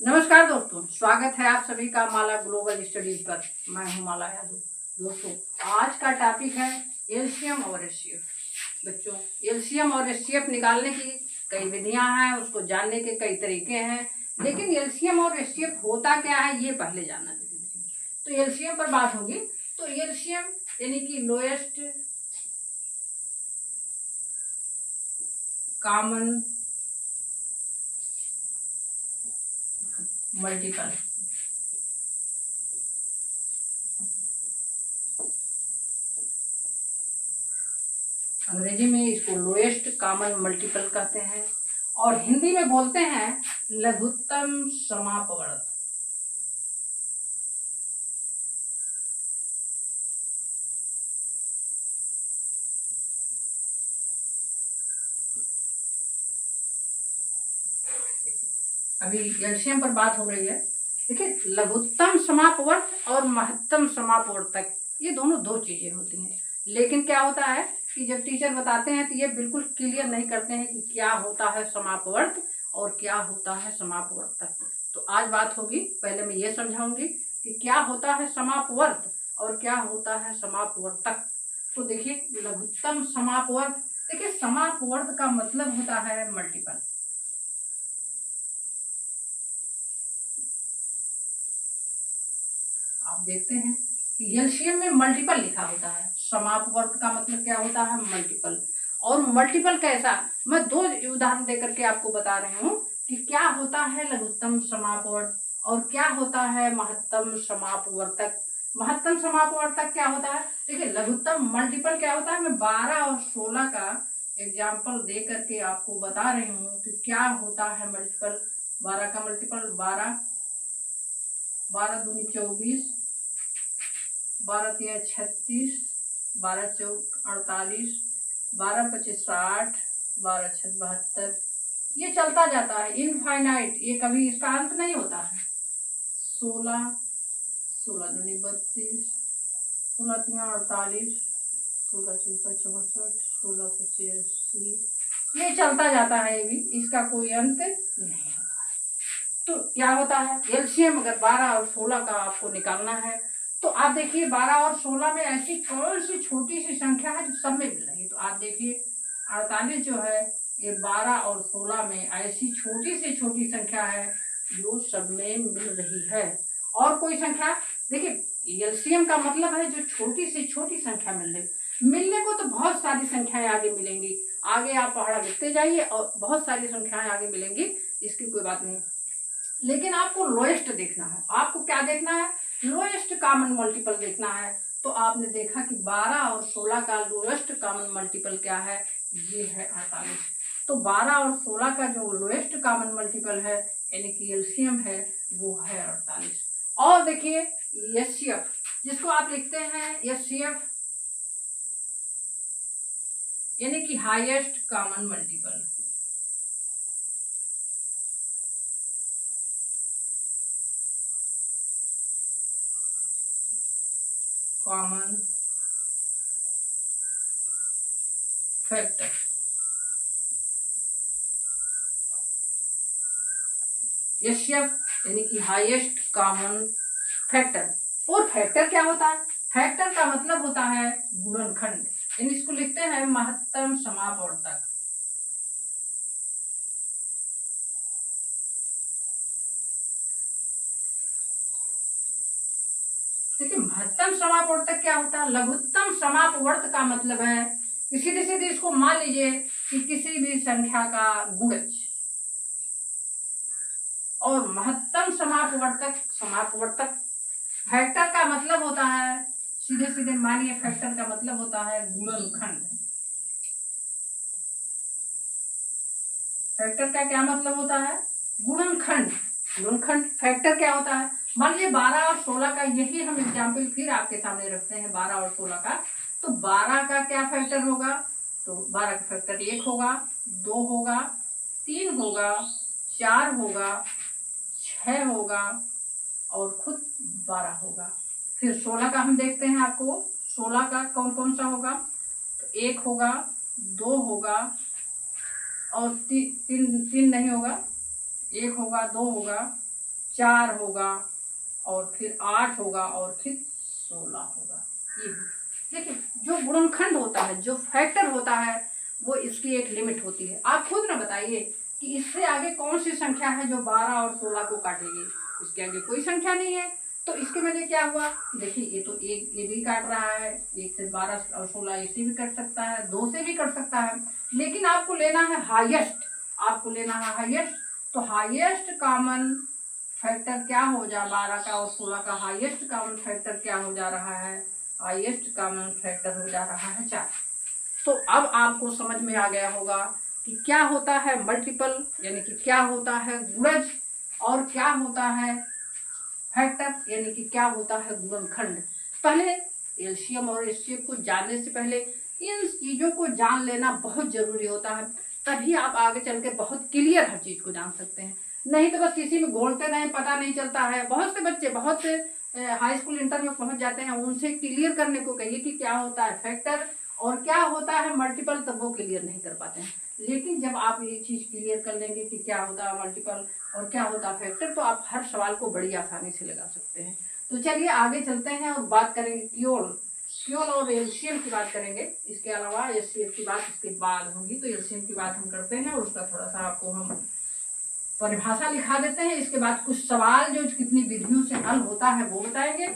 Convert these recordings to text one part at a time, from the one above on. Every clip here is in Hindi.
नमस्कार दोस्तों, स्वागत है आप सभी का माला ग्लोबल स्टडीज पर। मैं हूं माला यादव। दोस्तों, आज का टॉपिक है एलसीएम और एचसीएफ। बच्चों, एलसीएम और एचसीएफ निकालने की कई विधियां हैं, उसको जानने के कई तरीके हैं, लेकिन एलसीएम और एचसीएफ होता क्या है ये पहले जानना जरूरी है। तो एलसीएम पर बात होगी। तो एलसीएम यानी कि लोएस्ट कॉमन मल्टीपल। अंग्रेजी में इसको लोएस्ट कॉमन मल्टीपल कहते हैं और हिंदी में बोलते हैं लघुत्तम समापवर्त। अभी एलसीएम पर बात हो रही है। देखिए, लघुत्तम समापवर्त और महत्तम समापवर्तक ये दोनों दो चीजें होती हैं। लेकिन क्या होता है कि जब टीचर बताते हैं तो ये बिल्कुल क्लियर नहीं करते हैं कि क्या होता है समापवर्त और क्या होता है समापवर्तक। तो आज बात होगी, पहले मैं ये समझाऊंगी कि क्या होता है समापवर्त और क्या होता है समापवर्तक। तो देखिए, लघुत्तम समापवर्त, देखिए समापवर्त का मतलब होता है मल्टीपल। आप देखते हैं कि एलसीएम में मल्टीपल लिखा होता है, समापवर्त का मतलब क्या होता है मल्टीपल। और मल्टीपल कैसा, मैं दो उदाहरण देकर के आपको बता रही हूँ कि क्या होता है लघुत्तम समापवर्त और क्या होता है महत्तम समापवर्तक। महत्तम समापवर्तक क्या होता है, देखिए लघुत्तम मल्टीपल क्या होता है, मैं 12 और 16 का एग्जाम्पल दे करके आपको बता रही हूँ कि क्या होता है मल्टीपल। 12 का मल्टीपल 12, 12 दूनी 24, 12 तिया 36, 12 चौक 48, 12 पच्चीस 60, 12 छः 72। ये चलता जाता है इनफाइनाइट, ये कभी इसका अंत नहीं होता है। 16, 16 दूनी 32, 16 तिया 48, 16 चौका 64, 16 पच्चीस 80। ये चलता जाता है, ये भी इसका कोई अंत नहीं होता है। तो क्या होता है एलसीएम, अगर 12 और 16 का आपको निकालना है तो आप देखिए 12 और 16 में ऐसी कौन सी छोटी सी संख्या है जो सब में मिल रही है। तो आप देखिए 48 जो है ये 12 और 16 में ऐसी छोटी से छोटी संख्या है जो सब में मिल रही है। और कोई संख्या, देखिए एलसीएम का मतलब है जो छोटी से छोटी संख्या मिल रही। मिलने को तो बहुत सारी संख्याएं आगे मिलेंगी, आगे आप पहाड़ा लिखते जाइए और बहुत सारी संख्याएं आगे मिलेंगी, इसकी कोई बात नहीं। लेकिन आपको लोएस्ट देखना है। आपको क्या देखना है, लोएस्ट कॉमन मल्टीपल देखना है। तो आपने देखा कि 12 और 16 का लोएस्ट कॉमन मल्टीपल क्या है, ये है 48। तो 12 और 16 का जो लोएस्ट कॉमन मल्टीपल है यानी कि एलसीएम है वो है 48। और देखिए एचसीएफ, जिसको आप लिखते हैं एचसीएफ यानी कि highest common multiple. Common factor, HCF यानी कि हाईएस्ट कॉमन फैक्टर। और फैक्टर क्या होता है, फैक्टर का मतलब होता है गुणनखंड, इन इसको लिखते हैं महत्तम समापवर्तक। देखिए महत्तम समापवर्तक क्या होता है, लघुत्तम समापवर्त का मतलब है कि सीधे सीधे इसको मान लीजिए कि किसी भी संख्या का गुणज। और महत्तम समापवर्तक, समापवर्तक फैक्टर का मतलब होता है, सीधे सीधे मानिए फैक्टर का मतलब होता है गुणनखंड। फैक्टर का क्या मतलब होता है, गुणनखंड। गुणनखंड फैक्टर क्या होता है, मान लीजिए 12 और 16 का, यही हम एग्जाम्पल फिर आपके सामने रखते हैं 12 और 16 का। तो 12 का क्या फैक्टर होगा, तो 12 का फैक्टर 1 होगा, 2 होगा, 3 होगा, 4 होगा, 6 होगा और खुद 12 होगा। फिर 16 का हम देखते हैं आपको, 16 का कौन कौन सा होगा, तो 1 होगा, 2 होगा और तीन तीन नहीं होगा, 1 होगा, 2 होगा, 4 होगा और फिर 8 होगा और फिर 16 होगा। ये भी देखिए, जो गुणनखंड होता है, जो फैक्टर होता है, वो इसकी एक लिमिट होती है। आप खुद ना बताइए कि इससे आगे कौन सी संख्या है जो 12 और 16 को काटेगी। इसके आगे कोई संख्या नहीं है। तो इसके वजह क्या हुआ, देखिए ये तो एक ये भी काट रहा है, 1 से 12 और 16 इससे भी कट सकता है, 2 से भी कट सकता है, लेकिन आपको लेना है हाईएस्ट। आपको लेना है हाईएस्ट। तो हाईएस्ट कॉमन फैक्टर क्या हो जा 12 का और 16 का हाईएस्ट कॉमन फैक्टर क्या हो जा रहा है, हाईएस्ट कॉमन फैक्टर हो जा रहा है 4। तो अब आपको समझ में आ गया होगा कि क्या होता है मल्टीपल, यानी कि क्या होता है गुणज, और क्या होता है फैक्टर, यानी कि क्या होता है गुणनखंड। पहले एलसीएम और एचसीएफ को जानने से पहले इन चीजों को जान लेना बहुत जरूरी होता है, तभी आप आगे चल के बहुत क्लियर हर चीज को जान सकते हैं। नहीं तो बस किसी में घोलते रहें, पता नहीं चलता है। बहुत से बच्चे बहुत से हाई स्कूल इंटर में पहुंच जाते हैं, उनसे क्लियर करने को कहिए कि क्या होता है फैक्टर और क्या होता है मल्टीपल, तब वो क्लियर नहीं कर पाते हैं। लेकिन जब आप ये चीज क्लियर कर लेंगे कि क्या होता है मल्टीपल और क्या होता है फैक्टर, तो आप हर सवाल को बड़ी आसानी से लगा सकते हैं। तो चलिए आगे चलते हैं और बात करेंगे क्योल और एलसीएम की बात करेंगे। इसके अलावा एचसीएफ की बात इसके बाद होगी। तो एलसीएम की बात हम करते हैं और उसका थोड़ा सा आपको हम परिभाषा लिखा देते हैं। इसके बाद कुछ सवाल जो कितनी विधियों से हल होता है वो बताएंगे,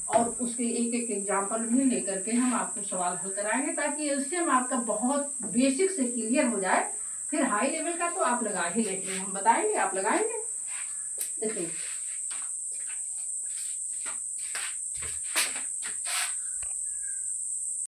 और उसके एक एक एग्जाम्पल भी लेकर के हम आपको सवाल हल कराएंगे, ताकि एलसीएम आपका बहुत बेसिक से क्लियर हो जाए। फिर हाई लेवल का तो आप लगा ही लेंगे, हम बताएंगे आप लगाएंगे। देखिए